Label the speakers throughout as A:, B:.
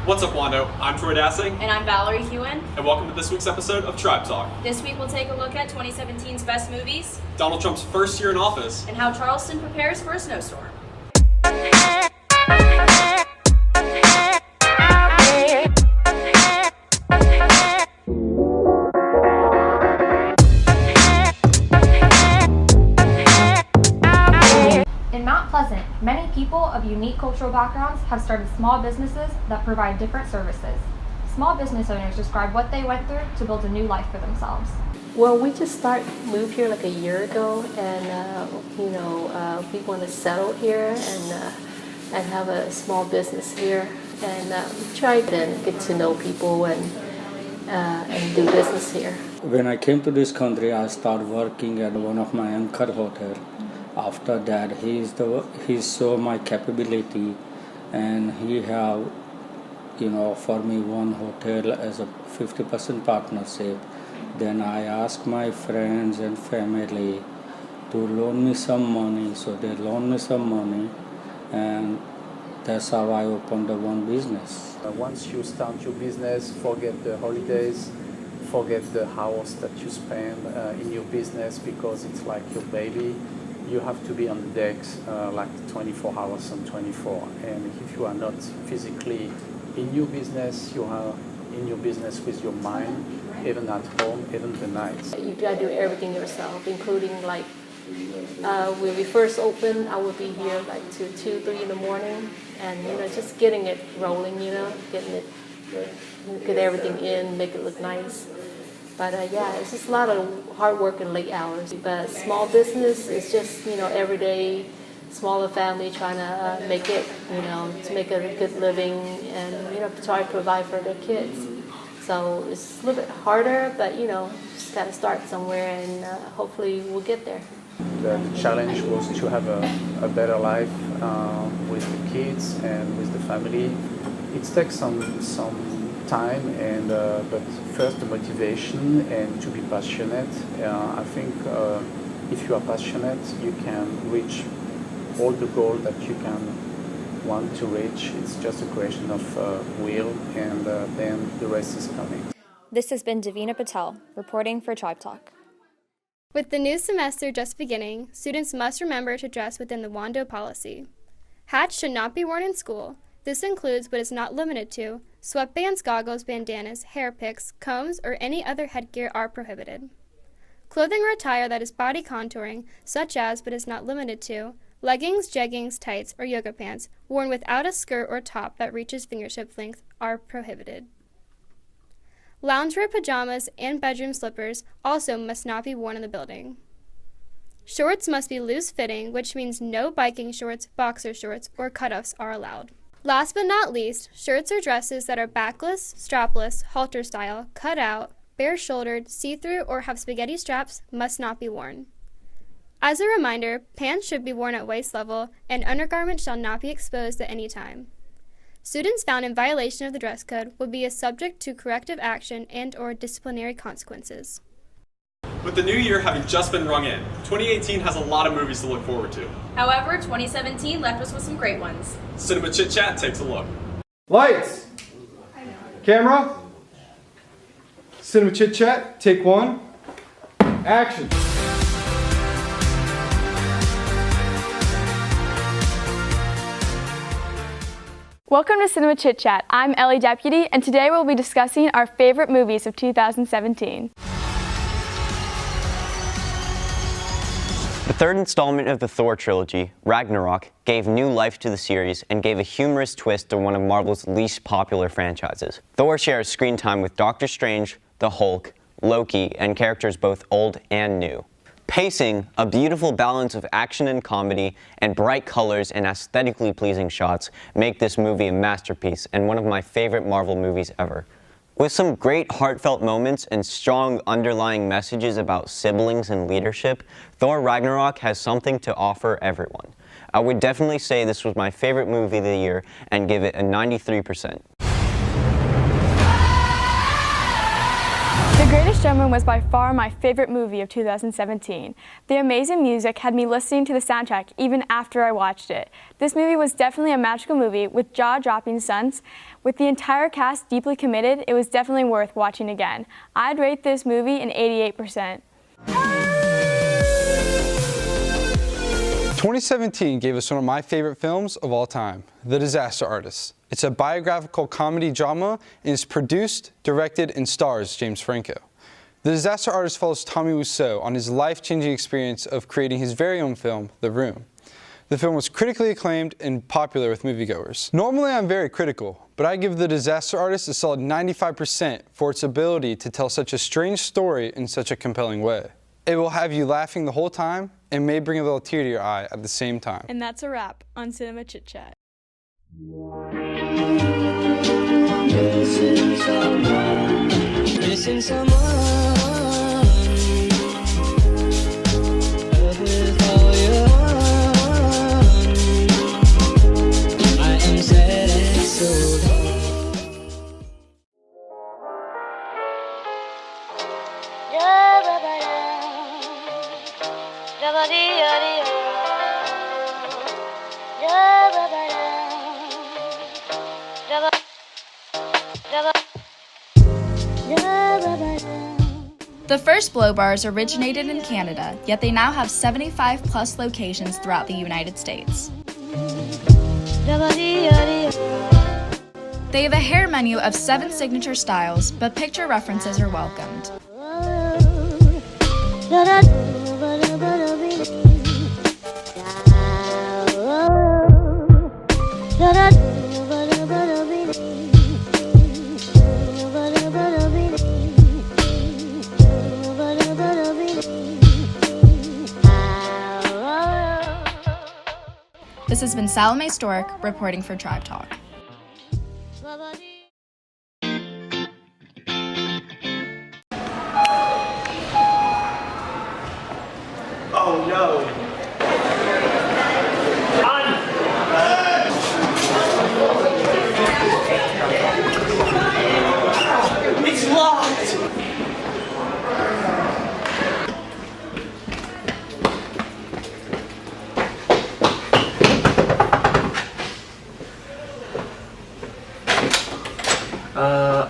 A: What's up, Wando? I'm Troy Dassing.
B: And I'm Valerie Hewen.
A: And welcome to this week's episode of Tribe Talk.
B: This week we'll take a look at 2017's best movies,
A: Donald Trump's first year in office,
B: and how Charleston prepares for a snowstorm.
C: In Mount Pleasant, many people of unique cultural backgrounds have started small businesses that provide different services. Small business owners describe what they went through to build a new life for themselves.
D: Well, we just moved here like a year ago, and we want to settle here and have a small business here, and try to get to know people and do business here.
E: When I came to this country, I started working at one of my anchor hotel. After that, he saw my capability, and he have, for me one hotel as a 50% partnership. Then I asked my friends and family to loan me some money, so they loaned me some money, and that's how I opened the one business.
F: Once you start your business, forget the holidays, forget the hours that you spend in your business, because it's like your baby. You have to be on the decks like 24 hours on 24. And if you are not physically in your business, you are in your business with your mind, even at home, even the nights.
D: You gotta do everything yourself, including when we first opened, I would be here like to 2, 3 in the morning, and just getting it rolling, getting it, get everything in, make it look nice. But it's just a lot of hard work and late hours. But small business is just, everyday, smaller family trying to make it, to make a good living and, try to provide for their kids. So it's a little bit harder, but, just got to start somewhere, and hopefully we'll get there.
F: The challenge was to have a better life with the kids and with the family. It takes some time, and but first the motivation and to be passionate. I think if you are passionate, you can reach all the goals that you can want to reach. It's just a question of will, and then the rest is coming.
C: This has been Davina Patel, reporting for Tribe Talk.
G: With the new semester just beginning, students must remember to dress within the Wando policy. Hats should not be worn in school. This includes, but is not limited to, sweatbands, goggles, bandanas, hair picks, combs, or any other headgear are prohibited. Clothing or attire that is body contouring, such as, but is not limited to, leggings, jeggings, tights, or yoga pants, worn without a skirt or top that reaches fingertip length, are prohibited. Loungewear, pajamas, and bedroom slippers also must not be worn in the building. Shorts must be loose-fitting, which means no biking shorts, boxer shorts, or cutoffs are allowed. Last but not least, shirts or dresses that are backless, strapless, halter style, cut out, bare-shouldered, see-through, or have spaghetti straps must not be worn. As a reminder, pants should be worn at waist level, and undergarments shall not be exposed at any time. Students found in violation of the dress code will be subject to corrective action and/or disciplinary consequences.
A: With the new year having just been rung in, 2018 has a lot of movies to look forward to.
B: However, 2017 left us with some great ones.
A: Cinema Chit Chat takes a look.
H: Lights! Camera! Cinema Chit Chat, take one. Action!
I: Welcome to Cinema Chit Chat. I'm Ellie Deputy, and today we'll be discussing our favorite movies of 2017.
J: The third installment of the Thor trilogy, Ragnarok, gave new life to the series and gave a humorous twist to one of Marvel's least popular franchises. Thor shares screen time with Doctor Strange, the Hulk, Loki, and characters both old and new. Pacing, a beautiful balance of action and comedy, and bright colors and aesthetically pleasing shots make this movie a masterpiece and one of my favorite Marvel movies ever. With some great heartfelt moments and strong underlying messages about siblings and leadership, Thor Ragnarok has something to offer everyone. I would definitely say this was my favorite movie of the year and give it a 93%.
I: The The Greatest Showman was by far my favorite movie of 2017. The amazing music had me listening to the soundtrack even after I watched it. This movie was definitely a magical movie with jaw-dropping stunts. With the entire cast deeply committed, it was definitely worth watching again. I'd rate this movie an 88%.
H: 2017 gave us one of my favorite films of all time, The Disaster Artist. It's a biographical comedy drama and is produced, directed, and stars James Franco. The Disaster Artist follows Tommy Wiseau on his life-changing experience of creating his very own film, The Room. The film was critically acclaimed and popular with moviegoers. Normally I'm very critical, but I give The Disaster Artist a solid 95% for its ability to tell such a strange story in such a compelling way. It will have you laughing the whole time and may bring a little tear to your eye at the same time.
I: And that's a wrap on Cinema Chit Chat.
K: Missing someone with all your arms. I am sad and so
L: The first blow bars originated in Canada, yet they now have 75 plus locations throughout the United States. They have a hair menu of 7 signature styles, but picture references are welcomed. This has been Salome Stork reporting for Tribe Talk.
M: Oh no. It's locked.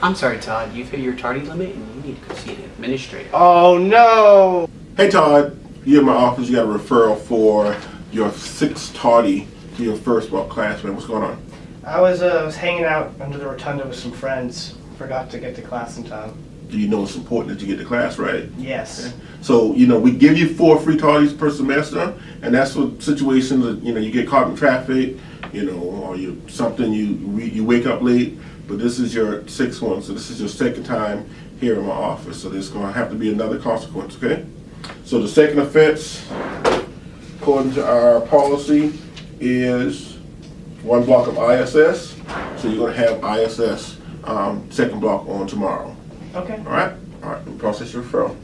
N: I'm sorry, Todd. You've hit your tardy limit and you need to go see an administrator.
M: Oh no!
O: Hey Todd, you're in my office. You got a referral for your 6th tardy to your first walk class, man. What's going on?
M: I was hanging out under the rotunda with some friends. Forgot to get to class in time.
O: Do you know it's important that you get to class, right?
M: Yes.
O: Okay. So, we give you 4 free tardies per semester, and that's for situations that, you get caught in traffic, or you wake up late, but this is your 6th one, so this is your 2nd time here in my office, so there's going to have to be another consequence, okay? So the second offense, according to our policy, is 1 block of ISS, so you're going to have ISS 2nd block on tomorrow.
M: Okay.
O: All right, we'll process your referral.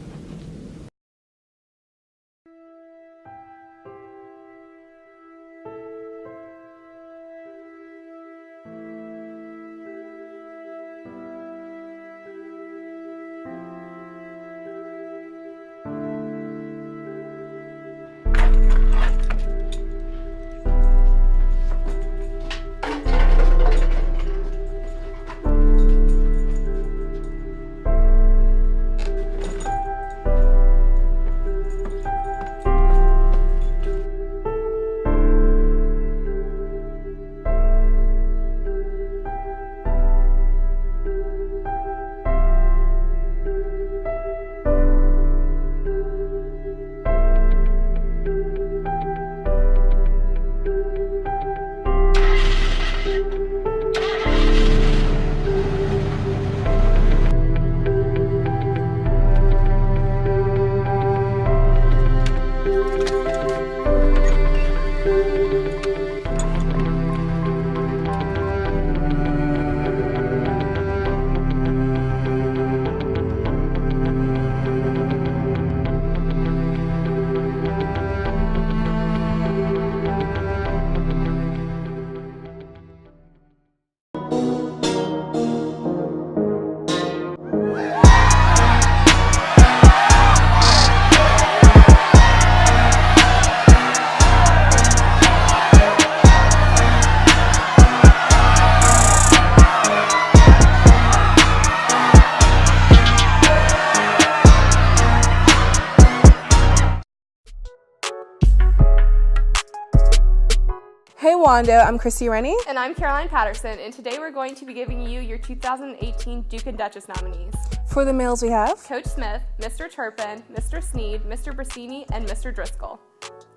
P: Wando. I'm Christy Rennie.
I: And I'm Caroline Patterson, and today we're going to be giving you your 2018 Duke and Duchess nominees.
P: For the males we have
I: Coach Smith, Mr. Turpin, Mr. Sneed, Mr. Brasini, and Mr. Driscoll.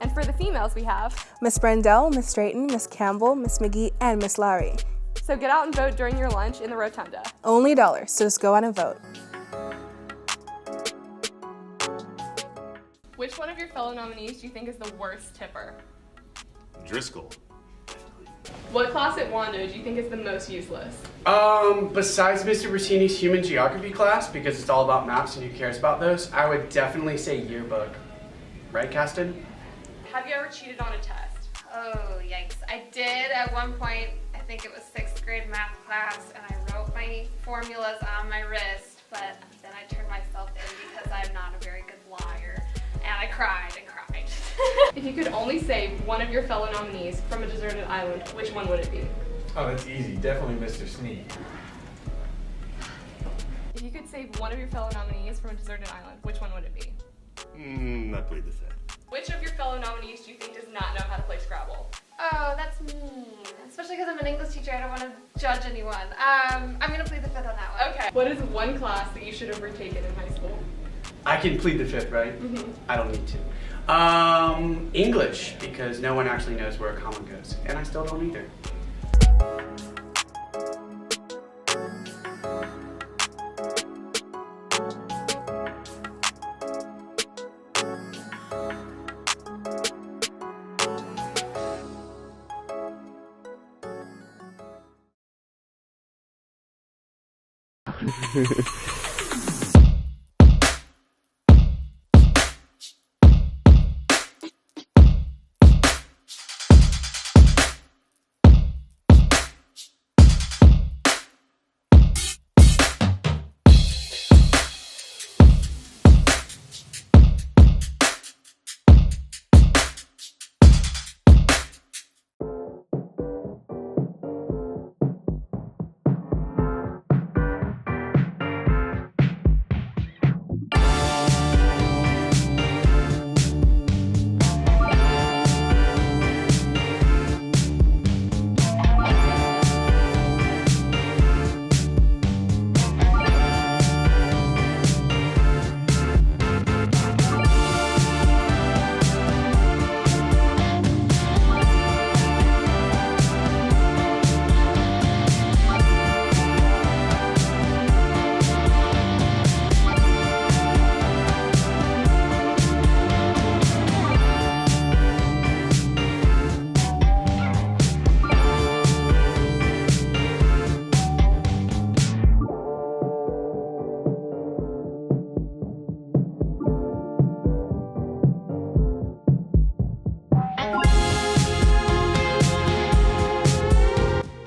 I: And for the females we have
P: Miss Brendel, Miss Drayton, Miss Campbell, Miss McGee, and Miss Lowry.
I: So get out and vote during your lunch in the rotunda.
P: Only $1, so just go out and vote.
I: Which one of your fellow nominees do you think is the worst tipper?
Q: Driscoll.
I: What class at Wando do you think is the most useless?
N: Besides Mr. Brasini's human geography class, because it's all about maps and who cares about those, I would definitely say yearbook. Right, Caston?
I: Have you ever cheated on a test?
R: Oh, yikes. I did at one point. I think it was 6th grade math class, and I wrote my formulas on my wrist, but then I turned myself in because I'm not a very good liar, and I cried and cried.
I: If you could only save one of your fellow nominees from a deserted island, which one would it be?
Q: Oh, that's easy. Definitely Mr. Sneed.
I: If you could save one of your fellow nominees from a deserted island, which one would it be?
Q: I played the Fed.
I: Which of your fellow nominees do you think does not know how to play Scrabble?
R: Oh, that's mean. Especially because I'm an English teacher, I don't want to judge anyone. I'm going to plead the fifth on that one.
I: Okay. What is one class that you should have retaken in high school?
N: I can plead the fifth, right?
I: Mm-hmm.
N: I don't need to. English, because no one actually knows where a comma goes, and I still don't either.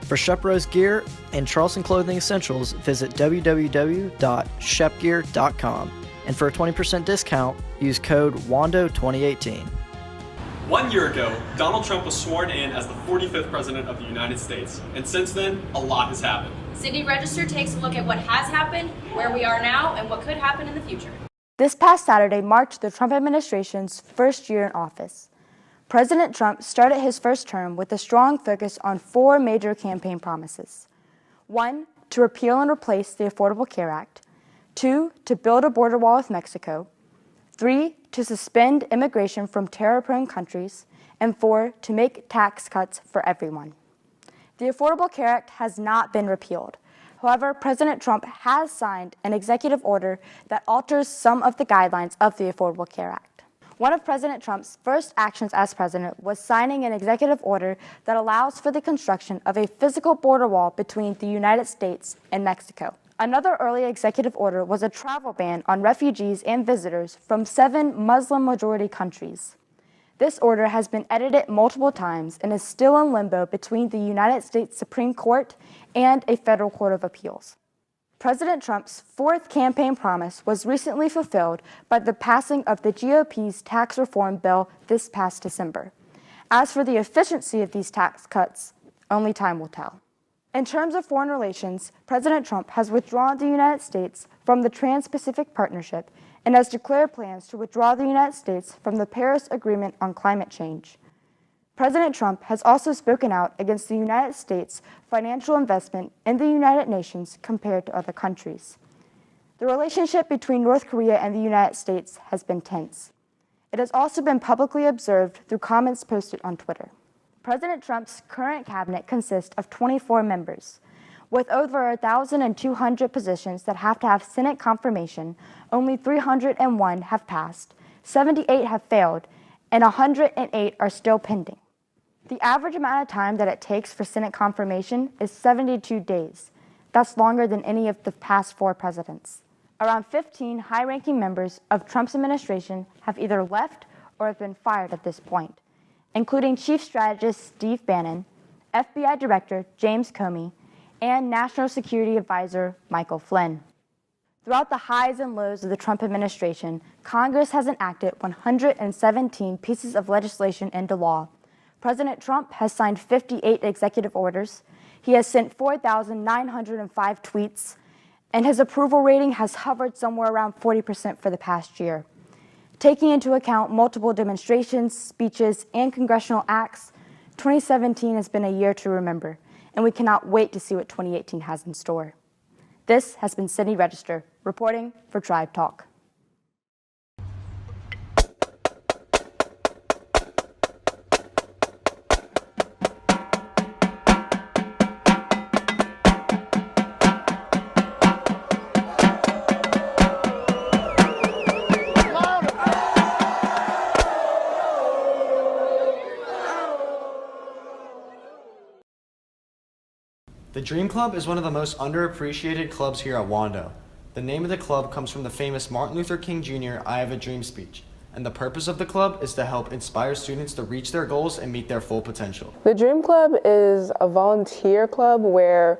S: For Shep Rose gear and Charleston Clothing Essentials, visit www.shepgear.com. And for a 20% discount, use code WANDO2018.
A: 1 year ago, Donald Trump was sworn in as the 45th President of the United States. And since then, a lot has happened.
B: Sydney Register takes a look at what has happened, where we are now, and what could happen in the future.
T: This past Saturday marked the Trump administration's first year in office. President Trump started his first term with a strong focus on 4 major campaign promises. 1, to repeal and replace the Affordable Care Act. 2, to build a border wall with Mexico. 3, to suspend immigration from terror-prone countries. And 4, to make tax cuts for everyone. The Affordable Care Act has not been repealed. However, President Trump has signed an executive order that alters some of the guidelines of the Affordable Care Act. One of President Trump's first actions as president was signing an executive order that allows for the construction of a physical border wall between the United States and Mexico. Another early executive order was a travel ban on refugees and visitors from 7 Muslim-majority countries. This order has been edited multiple times and is still in limbo between the United States Supreme Court and a federal court of appeals. President Trump's 4th campaign promise was recently fulfilled by the passing of the GOP's tax reform bill this past December. As for the efficiency of these tax cuts, only time will tell. In terms of foreign relations, President Trump has withdrawn the United States from the Trans-Pacific Partnership and has declared plans to withdraw the United States from the Paris Agreement on Climate Change. President Trump has also spoken out against the United States' financial investment in the United Nations compared to other countries. The relationship between North Korea and the United States has been tense. It has also been publicly observed through comments posted on Twitter. President Trump's current cabinet consists of 24 members. With over 1,200 positions that have to have Senate confirmation, only 301 have passed, 78 have failed, and 108 are still pending. The average amount of time that it takes for Senate confirmation is 72 days. That's longer than any of the past 4 presidents. Around 15 high-ranking members of Trump's administration have either left or have been fired at this point, including Chief Strategist Steve Bannon, FBI Director James Comey, and National Security Advisor Michael Flynn. Throughout the highs and lows of the Trump administration, Congress has enacted 117 pieces of legislation into law. President Trump has signed 58 executive orders. He has sent 4,905 tweets, and his approval rating has hovered somewhere around 40% for the past year. Taking into account multiple demonstrations, speeches, and congressional acts, 2017 has been a year to remember, and we cannot wait to see what 2018 has in store. This has been Sydney Register, reporting for Tribe Talk.
S: The Dream Club is one of the most underappreciated clubs here at Wando. The name of the club comes from the famous Martin Luther King Jr. I Have a Dream speech, and the purpose of the club is to help inspire students to reach their goals and meet their full potential.
U: The Dream Club is a volunteer club where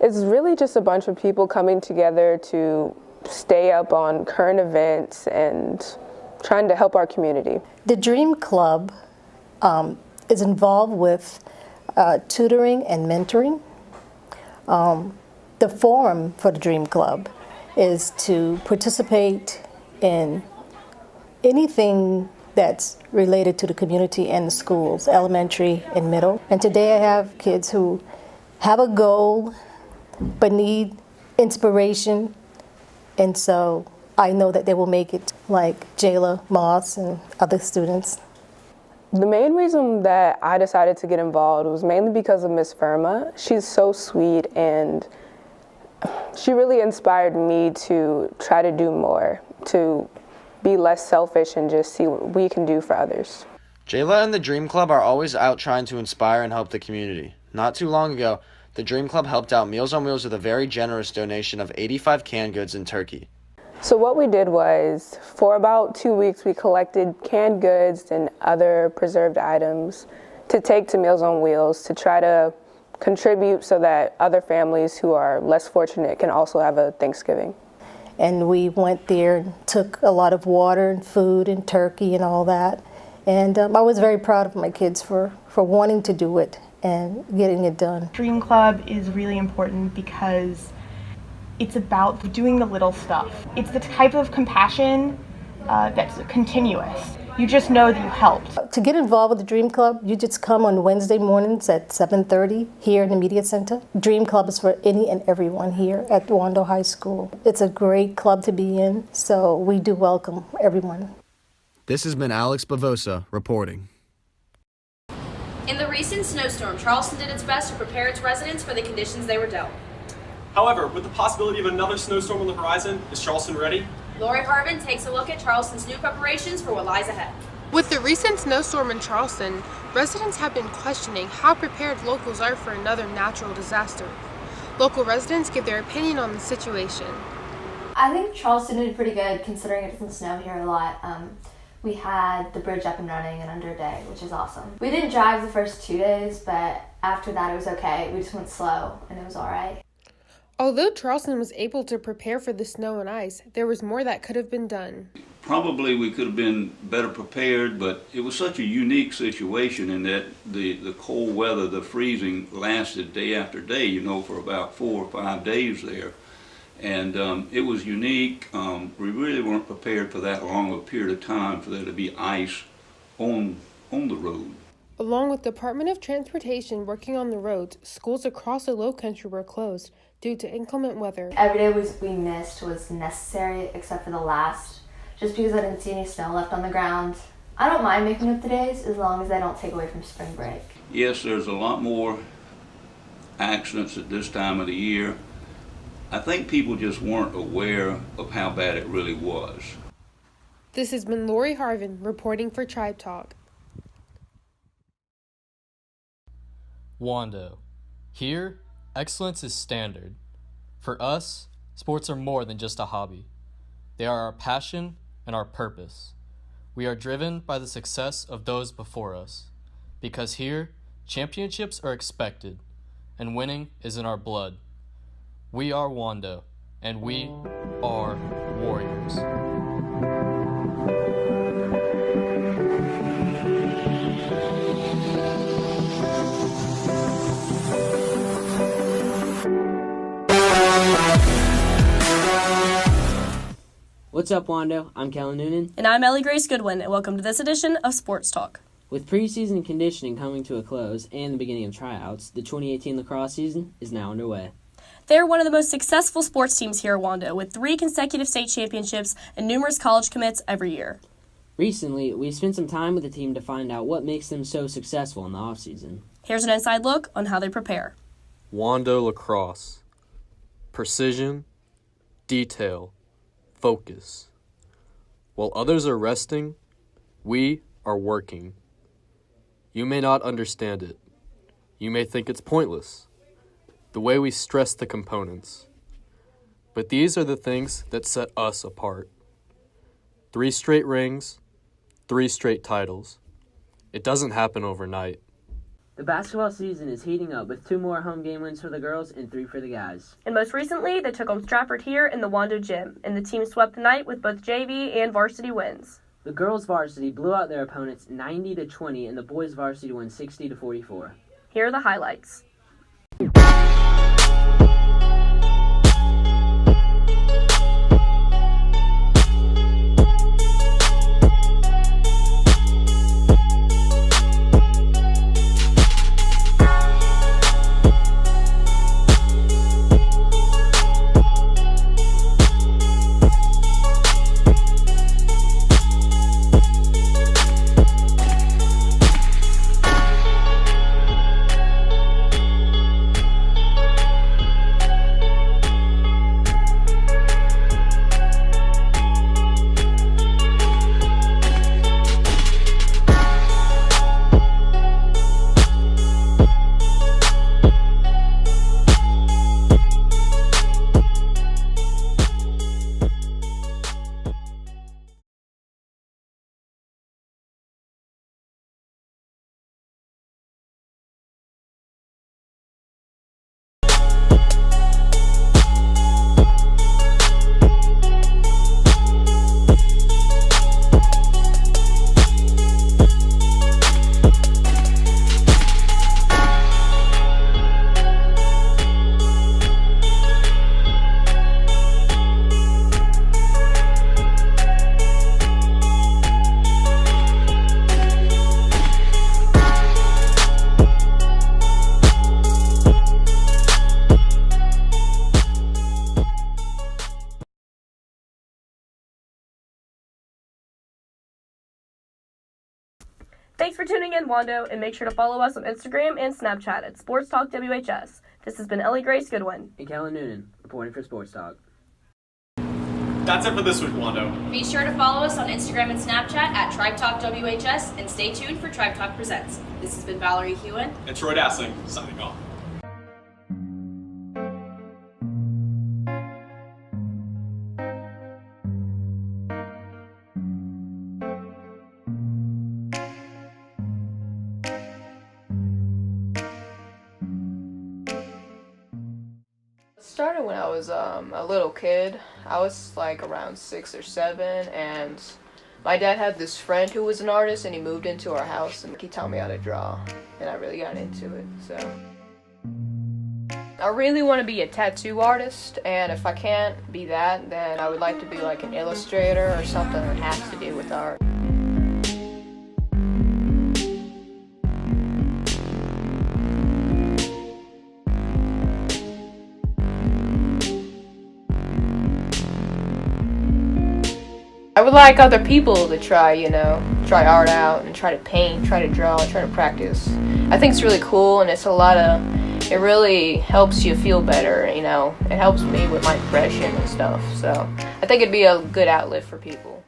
U: it's really just a bunch of people coming together to stay up on current events and trying to help our community.
V: The Dream Club is involved with tutoring and mentoring. The forum for the Dream Club is to participate in anything that's related to the community and the schools, elementary and middle. And today I have kids who have a goal but need inspiration, and so I know that they will make it, like Jayla Moss and other students.
U: The main reason that I decided to get involved was mainly because of Miss Verma. She's so sweet, and she really inspired me to try to do more, to be less selfish and just see what we can do for others.
S: Jayla and the Dream Club are always out trying to inspire and help the community. Not too long ago, the Dream Club helped out Meals on Wheels with a very generous donation of 85 canned goods in Turkey.
U: So what we did was, for about 2 weeks, we collected canned goods and other preserved items to take to Meals on Wheels to try to contribute so that other families who are less fortunate can also have a Thanksgiving.
V: And we went there and took a lot of water and food and turkey and all that. And I was very proud of my kids for wanting to do it and getting it done.
W: Dream Club is really important because it's about doing the little stuff. It's the type of compassion that's continuous. You just know that you helped.
V: To get involved with the Dream Club, you just come on Wednesday mornings at 7:30 here in the Media Center. Dream Club is for any and everyone here at Wando High School. It's a great club to be in, so we do welcome everyone.
S: This has been Alex Bavosa reporting.
B: In the recent snowstorm, Charleston did its best to prepare its residents for the conditions they were dealt.
A: However, with the possibility of another snowstorm on the horizon, is Charleston ready?
B: Lori Harvin takes a look at Charleston's new preparations for what lies ahead.
X: With the recent snowstorm in Charleston, residents have been questioning how prepared locals are for another natural disaster. Local residents give their opinion on the situation.
Y: I think Charleston did pretty good considering it doesn't snow here a lot. We had the bridge up and running in under a day, which is awesome. We didn't drive the first 2 days, but after that it was okay. We just went slow and it was all right.
X: Although Charleston was able to prepare for the snow and ice, there was more that could have been done.
Z: Probably we could have been better prepared, but it was such a unique situation in that the cold weather, the freezing lasted day after day, for about 4 or 5 days there. And it was unique. We really weren't prepared for that long of a period of time for there to be ice on the road.
X: Along with Department of Transportation working on the roads, schools across the Lowcountry were closed due to inclement weather.
Y: Every day we missed was necessary except for the last, just because I didn't see any snow left on the ground. I don't mind making up the days as long as they don't take away from spring break.
Z: Yes, there's a lot more accidents at this time of the year. I think people just weren't aware of how bad it really was.
X: This has been Lori Harvin reporting for Tribe Talk.
C: Wando. Here, excellence is standard. For us, sports are more than just a hobby. They are our passion and our purpose. We are driven by the success of those before us. Because here, championships are expected, and winning is in our blood. We are Wando, and we are warriors.
D: What's up, Wando? I'm Kellen Noonan.
E: And I'm Ellie Grace Goodwin, and welcome to this edition of Sports Talk.
D: With preseason conditioning coming to a close and the beginning of tryouts, the 2018 lacrosse season is now underway.
E: They are one of the most successful sports teams here at Wando, with 3 consecutive state championships and numerous college commits every year.
D: Recently, we spent some time with the team to find out what makes them so successful in the offseason.
E: Here's an inside look on how they prepare.
C: Wando Lacrosse. Precision, detail, focus. While others are resting, we are working. You may not understand it. You may think it's pointless, the way we stress the components. But these are the things that set us apart. 3 straight rings, 3 straight titles. It doesn't happen overnight.
D: The basketball season is heating up with 2 more home game wins for the girls and 3 for the guys.
E: And most recently, they took on Stratford here in the Wando Gym, and the team swept the night with both JV and varsity wins.
D: The girls varsity blew out their opponents 90-20 and the boys varsity won 60-44.
E: Here are the highlights. Thanks for tuning in, Wando, and make sure to follow us on Instagram and Snapchat at Sports Talk WHS. This has been Ellie Grace Goodwin.
D: And Kellen Noonan, reporting for Sports Talk.
A: That's it for this week, Wando.
B: Be sure to follow us on Instagram and Snapchat at Tribe Talk WHS, and stay tuned for Tribe Talk Presents. This has been Valerie Hewen
A: And Troy Dassling, signing off.
F: It started when I was a little kid. I was like around 6 or 7, and my dad had this friend who was an artist, and he moved into our house and he taught me how to draw, and I really got into it. So I really want to be a tattoo artist, and if I can't be that, then I would like to be like an illustrator or something that has to do with art. I would like other people to try art out and try to paint, try to draw, try to practice. I think it's really cool, and it really helps you feel better, It helps me with my depression and stuff. So I think it'd be a good outlet for people.